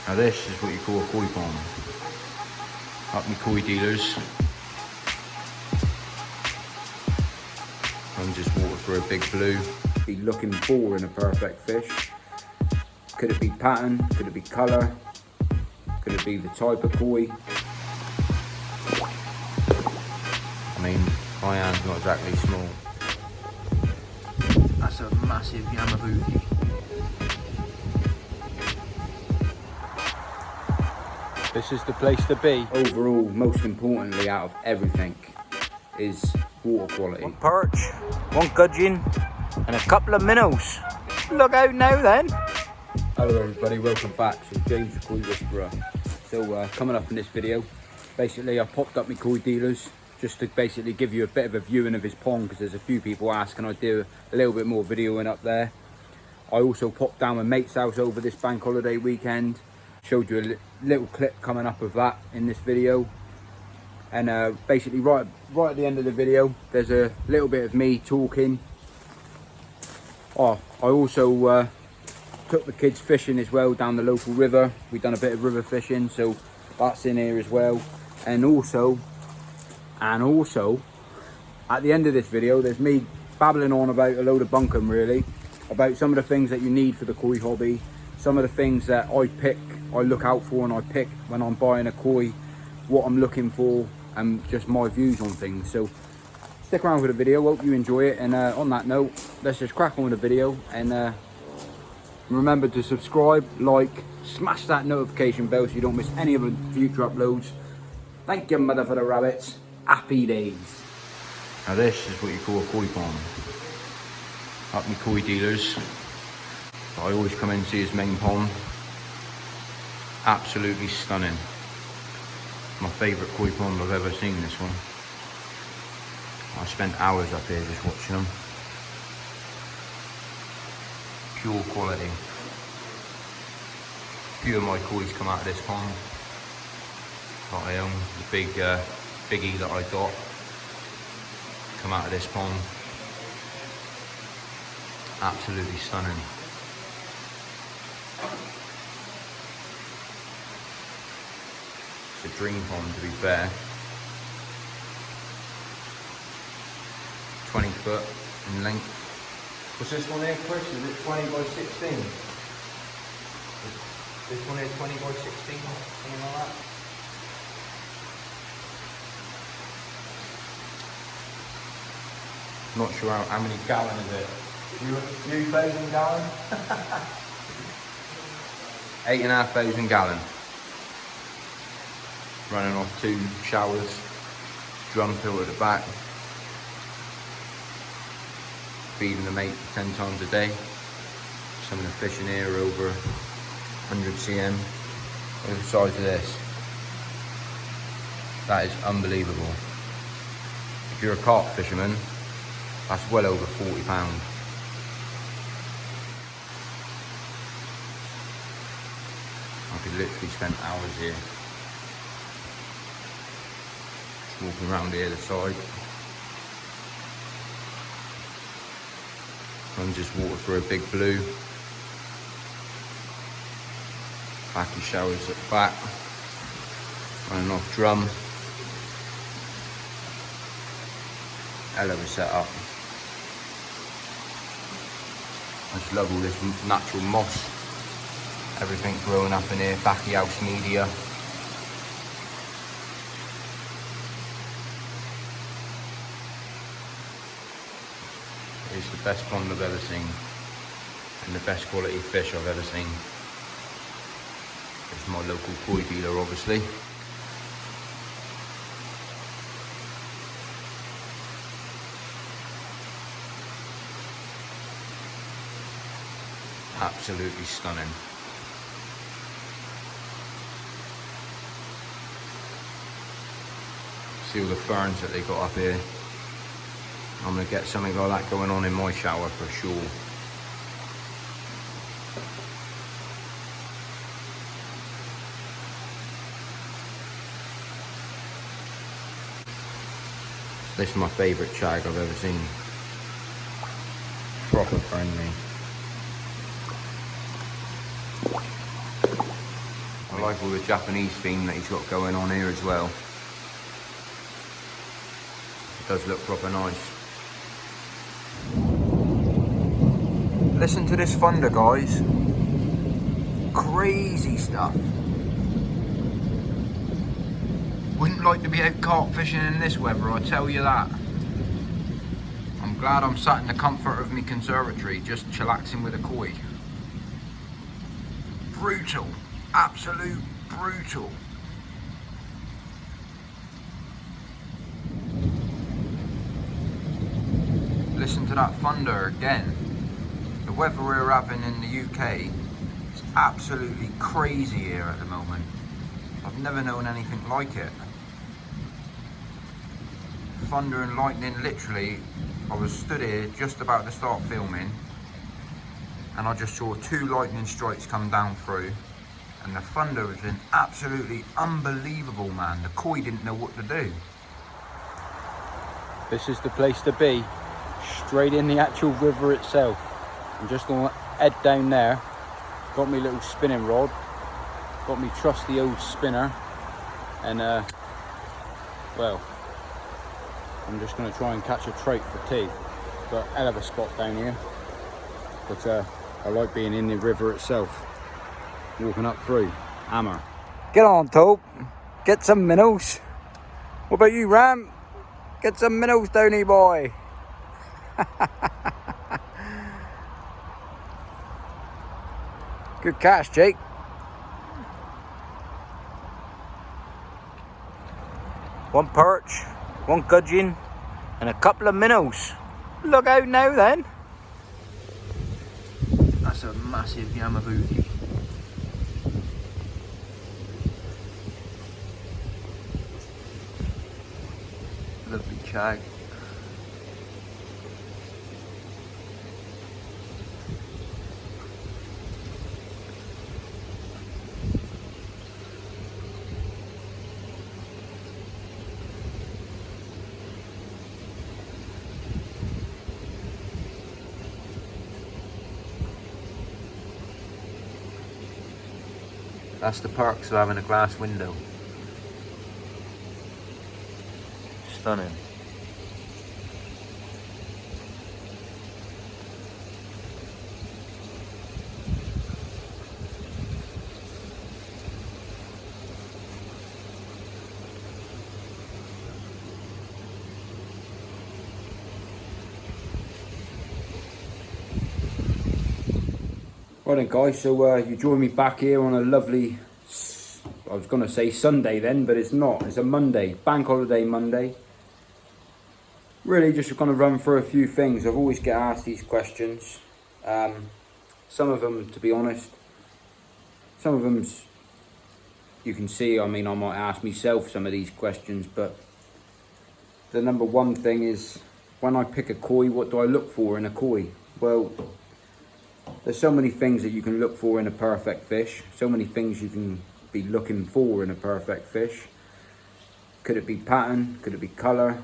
Now this is what you call a koi pond. Up my koi dealers. I'm just water for a big blue. Be looking for in a perfect fish. Could it be pattern? Could it be colour? Could it be the type of koi? I mean, my hand's not exactly small. That's a massive Yamabuki. This is the place to be. Overall, most importantly out of everything, is water quality. One perch, one gudgeon, and a couple of minnows. Look out now then. Hello everybody, welcome back to James the Koi Whisperer. So coming up in this video, basically I popped up my koi dealers just to basically give you a bit of a viewing of his pond, because there's a few people asking I do a little bit more videoing up there. I also popped down my mate's house over this bank holiday weekend, showed you a little clip coming up of that in this video. And basically right at the end of the video there's a little bit of me talking. I also took the kids fishing as well down the local river. We've done a bit of river fishing, so that's in here as well. And also at the end of this video there's me babbling on about a load of bunkum, really, about some of the things that you need for the koi hobby, some of the things that I look out for and I pick when I'm buying a koi, what I'm looking for, and just my views on things. So stick around for the video, hope you enjoy it. And on that note, let's just crack on with the video. And remember to subscribe, like, smash that notification bell so you don't miss any of the future uploads. Thank you, mother for the rabbits. Happy days. Now this is what you call a koi pond. Up my koi dealers. I always come in and see his main pond. Absolutely stunning. My favourite koi pond I've ever seen, this one. I spent hours up here just watching them. Pure quality. A few of my koi's come out of this pond that I own. The big biggie that I got come out of this pond. Absolutely stunning. It's a dream pond, to be fair. 20 foot in length. What's this one here, Chris? Is it 20 by 16? This one here 20 by 16, something like that? Not sure how many gallon is it. Few thousand gallon? 8,500 gallon. Running off 2 showers, drum filter at the back. Feeding the mate 10 times a day. Some of the fish in here are over 100 cm. Look at the size of this. That is unbelievable. If you're a carp fisherman, that's well over £40. I could literally spend hours here. Just walking around here the side. I'm just water for a big blue. Backy showers at the back. Running off drum. Hell of a setup. I just love all this natural moss. Everything growing up in here, backy house media. It's the best pond I've ever seen, and the best quality fish I've ever seen. It's my local koi dealer, obviously. Absolutely stunning. See all the ferns that they got up here. I'm going to get something like that going on in my shower for sure. This is my favourite shag I've ever seen. Proper friendly. I like all the Japanese theme that he's got going on here as well. It does look proper nice. Listen to this thunder, guys. Crazy stuff. Wouldn't like to be out carp fishing in this weather, I tell you that. I'm glad I'm sat in the comfort of my conservatory, just chillaxing with a koi. Brutal, absolute brutal. Listen to that thunder again. The weather we're having in the UK is absolutely crazy here at the moment. I've never known anything like it. Thunder and lightning, literally, I was stood here just about to start filming and I just saw 2 lightning strikes come down through, and the thunder has been absolutely unbelievable, man. The koi didn't know what to do. This is the place to be, straight in the actual river itself. I'm just gonna head down there, got me little spinning rod, got me trusty old spinner, and well, I'm just going to try and catch a trout for tea. Got a hell of a spot down here, but I like being in the river itself, walking up through. Hammer. Get on, Tope, get some minnows. What about you, Ram? Get some minnows down here, boy. Good catch, Jake. One perch, one gudgeon, and a couple of minnows. Look out now then. That's a massive Yamabuki. Lovely chag. That's the perks of having a glass window. Stunning. Right then guys, so you join me back here on a lovely, I was going to say Sunday then, but it's not, it's a Monday, bank holiday Monday. Really just going to run through a few things. I've always get asked these questions. Some of them, to be honest, some of them you can see, I mean, I might ask myself some of these questions, but the number one thing is, when I pick a koi, what do I look for in a koi? Well, there's so many things that you can look for in a perfect fish, so many things you can be looking for in a perfect fish. Could it be pattern? Could it be colour?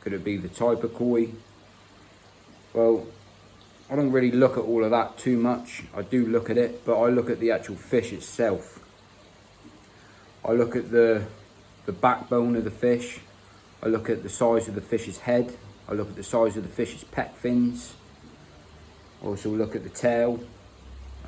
Could it be the type of koi? Well, I don't really look at all of that too much. I do look at it, but I look at the actual fish itself. I look at the backbone of the fish. I look at the size of the fish's head. I look at the size of the fish's pec fins. Also look at the tail.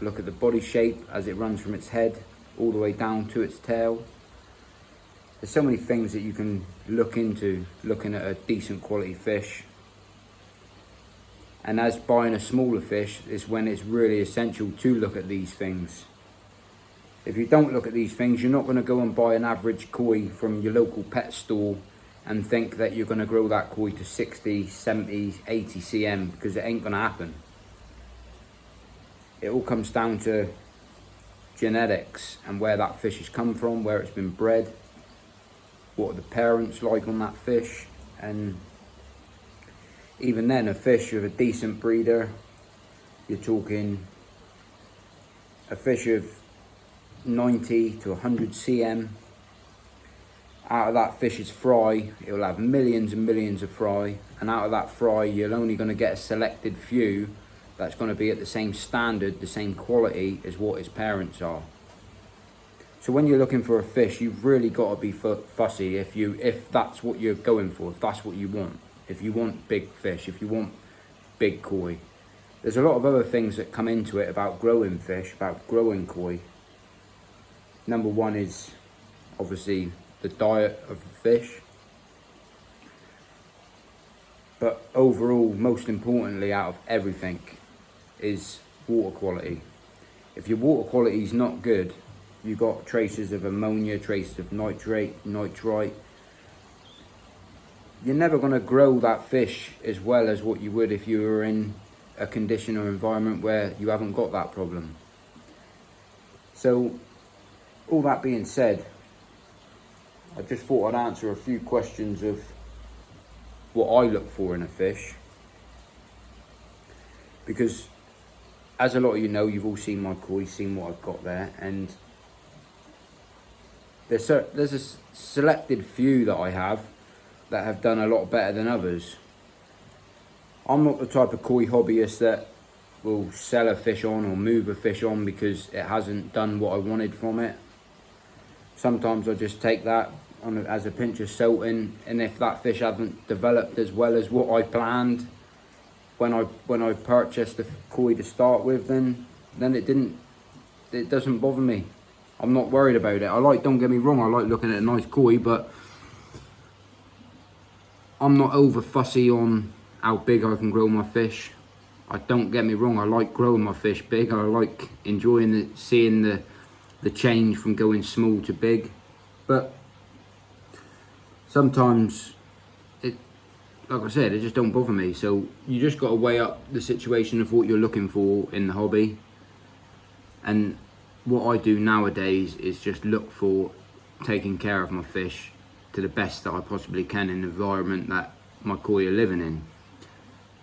I look at the body shape as it runs from its head all the way down to its tail. There's so many things that you can look into looking at a decent quality fish. And as buying a smaller fish is when it's really essential to look at these things. If you don't look at these things, you're not going to go and buy an average koi from your local pet store and think that you're going to grow that koi to 60, 70, 80 cm, because it ain't going to happen. It all comes down to genetics and where that fish has come from, where it's been bred, what are the parents like on that fish, and even then a fish with a decent breeder, you're talking a fish of 90 to 100 cm. Out of that fish's fry, it will have millions and millions of fry, and out of that fry you're only going to get a selected few that's going to be at the same standard, the same quality as what its parents are. So when you're looking for a fish, you've really got to be fussy if that's what you're going for, if that's what you want. If you want big fish, if you want big koi. There's a lot of other things that come into it about growing fish, about growing koi. Number one is obviously the diet of the fish. But overall, most importantly out of everything, is water quality. If your water quality is not good, you've got traces of ammonia, traces of nitrite, you're never going to grow that fish as well as what you would if you were in a condition or environment where you haven't got that problem. So, all that being said, I just thought I'd answer a few questions of what I look for in a fish. Because, as a lot of you know, you've all seen my koi, seen what I've got there, and there's a selected few that I have that have done a lot better than others. I'm not the type of koi hobbyist that will sell a fish on or move a fish on because it hasn't done what I wanted from it. Sometimes I just take that as a pinch of salt in, and if that fish hasn't developed as well as what I planned when I purchased the koi to start with, then it doesn't bother me. I'm not worried about it. Don't get me wrong, I like looking at a nice koi, but I'm not over fussy on how big I can grow my fish. Don't get me wrong, I like growing my fish big. I like enjoying seeing the change from going small to big. But sometimes, like I said, it just don't bother me. So you just got to weigh up the situation of what you're looking for in the hobby. And what I do nowadays is just look for taking care of my fish to the best that I possibly can in the environment that my koi are living in.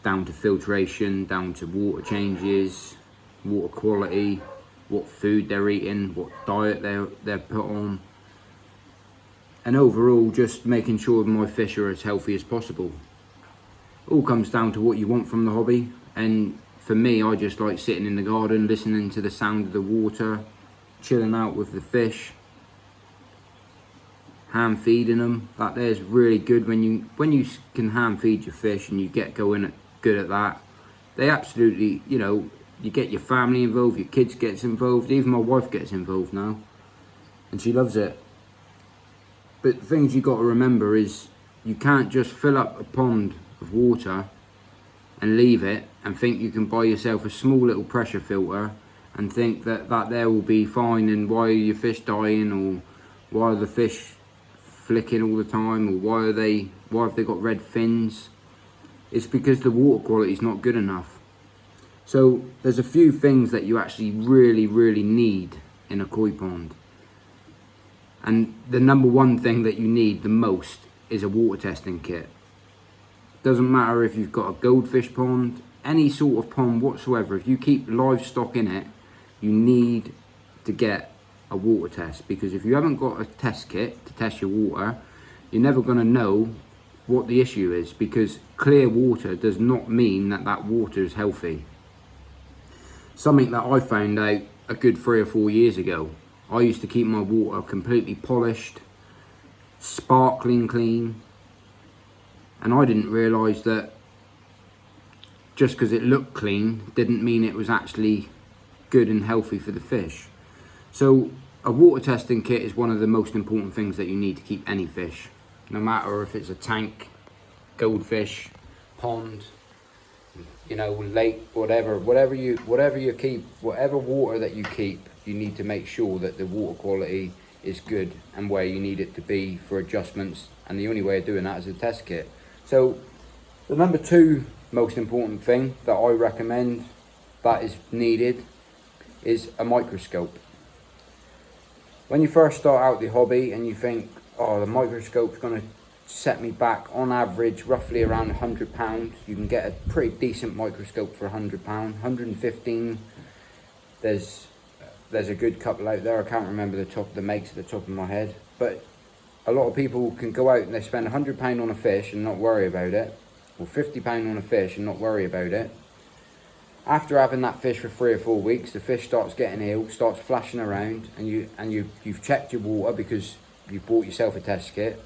Down to filtration, down to water changes, water quality, what food they're eating, what diet they're put on. And overall, just making sure my fish are as healthy as possible. All comes down to what you want from the hobby. And for me, I just like sitting in the garden, listening to the sound of the water, chilling out with the fish, hand feeding them. That there's really good when you can hand feed your fish and you get going good at that. They absolutely, you get your family involved, your kids gets involved, even my wife gets involved now, and she loves it. But the things you got to remember is you can't just fill up a pond of water and leave it and think you can buy yourself a small little pressure filter and think that there will be fine, and why are your fish dying, or why are the fish flicking all the time, or why have they got red fins? It's because the water quality is not good enough. So there's a few things that you actually really, really need in a koi pond. And the number one thing that you need the most is a water testing kit. Doesn't matter if you've got a goldfish pond, any sort of pond whatsoever. If you keep livestock in it, you need to get a water test, because if you haven't got a test kit to test your water, you're never going to know what the issue is, because clear water does not mean that water is healthy. Something that I found out a good 3 or 4 years ago. I used to keep my water completely polished, sparkling clean, and I didn't realise that just because it looked clean didn't mean it was actually good and healthy for the fish. So a water testing kit is one of the most important things that you need to keep any fish, no matter if it's a tank, goldfish, pond, lake, whatever water that you keep, you need to make sure that the water quality is good and where you need it to be for adjustments, and the only way of doing that is a test kit. So the number 2 most important thing that I recommend that is needed is a microscope. When you first start out the hobby and you think, oh, the microscope's going to set me back on average roughly around £100, you can get a pretty decent microscope for £100, 115. There's a good couple out there. I can't remember the makes at the top of my head, but a lot of people can go out and they spend £100 on a fish and not worry about it, or £50 on a fish and not worry about it, After having that fish for 3 or 4 weeks, the fish starts getting ill, starts flashing around, and you've checked your water because you've bought yourself a test kit.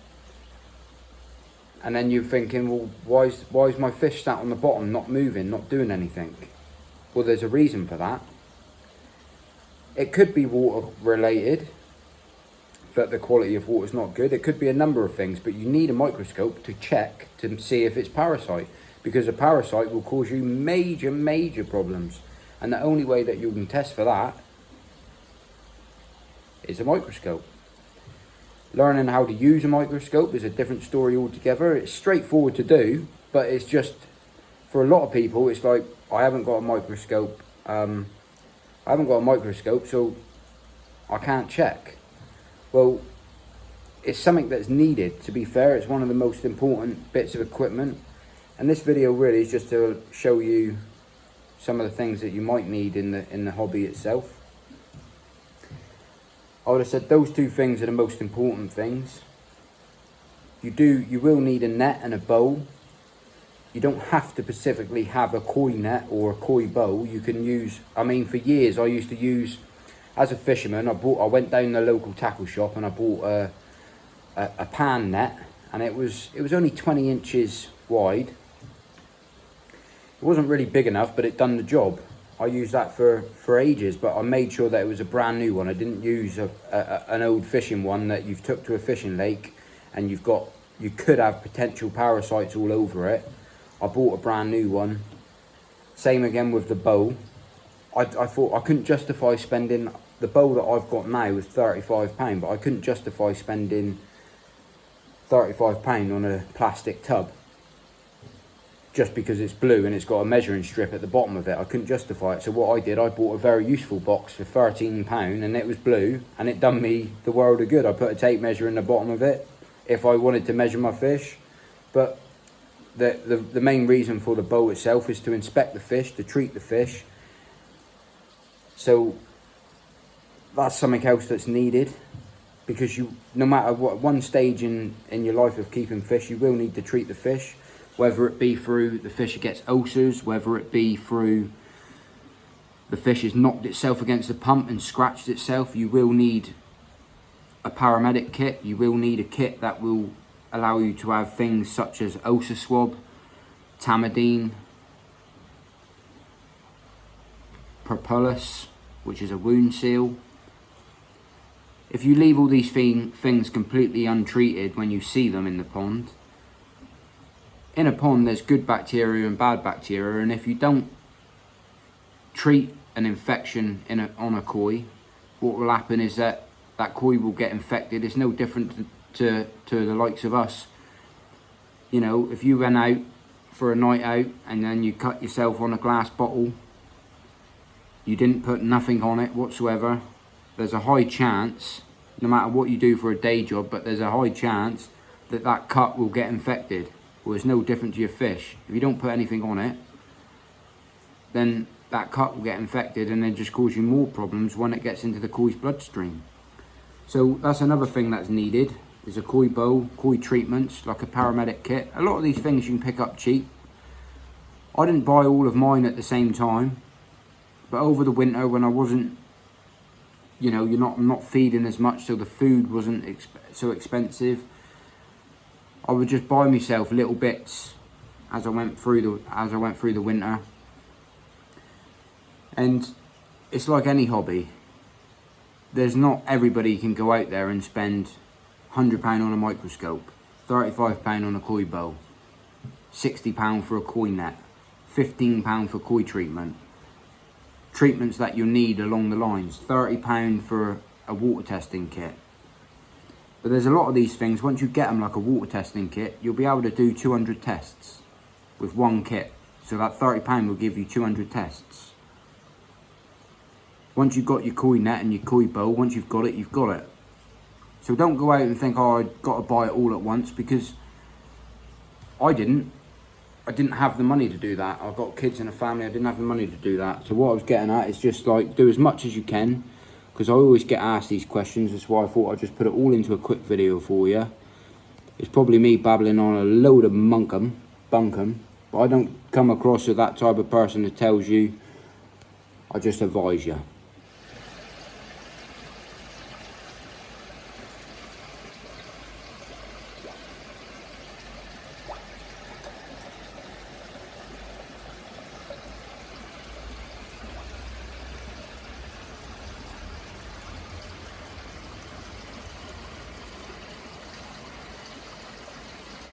And then you're thinking, well, why is my fish sat on the bottom, not moving, not doing anything? Well, there's a reason for that. It could be water related, that the quality of water is not good. It could be a number of things, but you need a microscope to check to see if it's parasite, because a parasite will cause you major problems. And the only way that you can test for that is a microscope. Learning how to use a microscope is a different story altogether. It's straightforward to do, but it's just, for a lot of people, it's like, I haven't got a microscope, so I can't check. Well, it's something that's needed, to be fair. It's one of the most important bits of equipment. And this video really is just to show you some of the things that you might need in the hobby itself. I would have said those 2 things are the most important things. You will need a net and a bow. You don't have to specifically have a koi net or a koi bow. You can use, I mean, for years I used to use, as a fisherman, I went down the local tackle shop and I bought a pan net, and it was only 20 inches wide. It wasn't really big enough, but it done the job. I used that for ages, but I made sure that it was a brand new one. I didn't use an old fishing one that you've took to a fishing lake and you could have potential parasites all over it. I bought a brand new one. Same again with the bow. I thought I couldn't justify spending, the bow that I've got now is £35, but I couldn't justify spending £35 on a plastic tub just because it's blue and it's got a measuring strip at the bottom of it. I couldn't justify it. So what I did, I bought a very useful box for £13, and it was blue, and it done me the world of good. I put a tape measure in the bottom of it if I wanted to measure my fish. But the main reason for the bow itself is to inspect the fish, to treat the fish. So that's something else that's needed, because no matter what, one stage in your life of keeping fish, you will need to treat the fish, whether it be through the fish gets ulcers, whether it be through the fish has knocked itself against the pump and scratched itself. You will need a paramedic kit. You will need a kit that will allow you to have things such as ulcer swab, tamidine, propolis, which is a wound seal. If you leave all these things completely untreated when you see them in the pond, in a pond there's good bacteria and bad bacteria, and if you don't treat an infection on a koi, what will happen is that koi will get infected. It's no different to the likes of us. You know, if you went out for a night out and then you cut yourself on a glass bottle, you didn't put nothing on it whatsoever, there's a high chance, no matter what you do for a day job, but there's a high chance that cut will get infected. Well, it's no different to your fish. If you don't put anything on it, then that cut will get infected and then just cause you more problems when it gets into the koi's bloodstream. So that's another thing that's needed, is a koi bow, koi treatments, like a paramedic kit. A lot of these things you can pick up cheap. I didn't buy all of mine at the same time, but over the winter when I wasn't, you know, I'm not feeding as much, so the food wasn't so expensive, I would just buy myself little bits as I went through the winter. And it's like any hobby. There's not everybody can go out there and spend £100 on a microscope, £35 on a koi bow, £60 for a koi net, £15 for koi treatments that you need along the lines, £30 for a water testing kit. But there's a lot of these things, once you get them like a water testing kit, you'll be able to do 200 tests with one kit. So that £30 will give you 200 tests. Once you've got your koi net and your koi bow, once you've got it, you've got it. So don't go out and think, oh, I've got to buy it all at once, because I didn't have the money to do that. I've got kids and a family, I didn't have the money to do that. So what I was getting at is just like, do as much as you can, because I always get asked these questions. That's why I thought I'd just put it all into a quick video for you. It's probably me babbling on a load of bunkum, but I don't come across as that type of person that tells you I just advise you.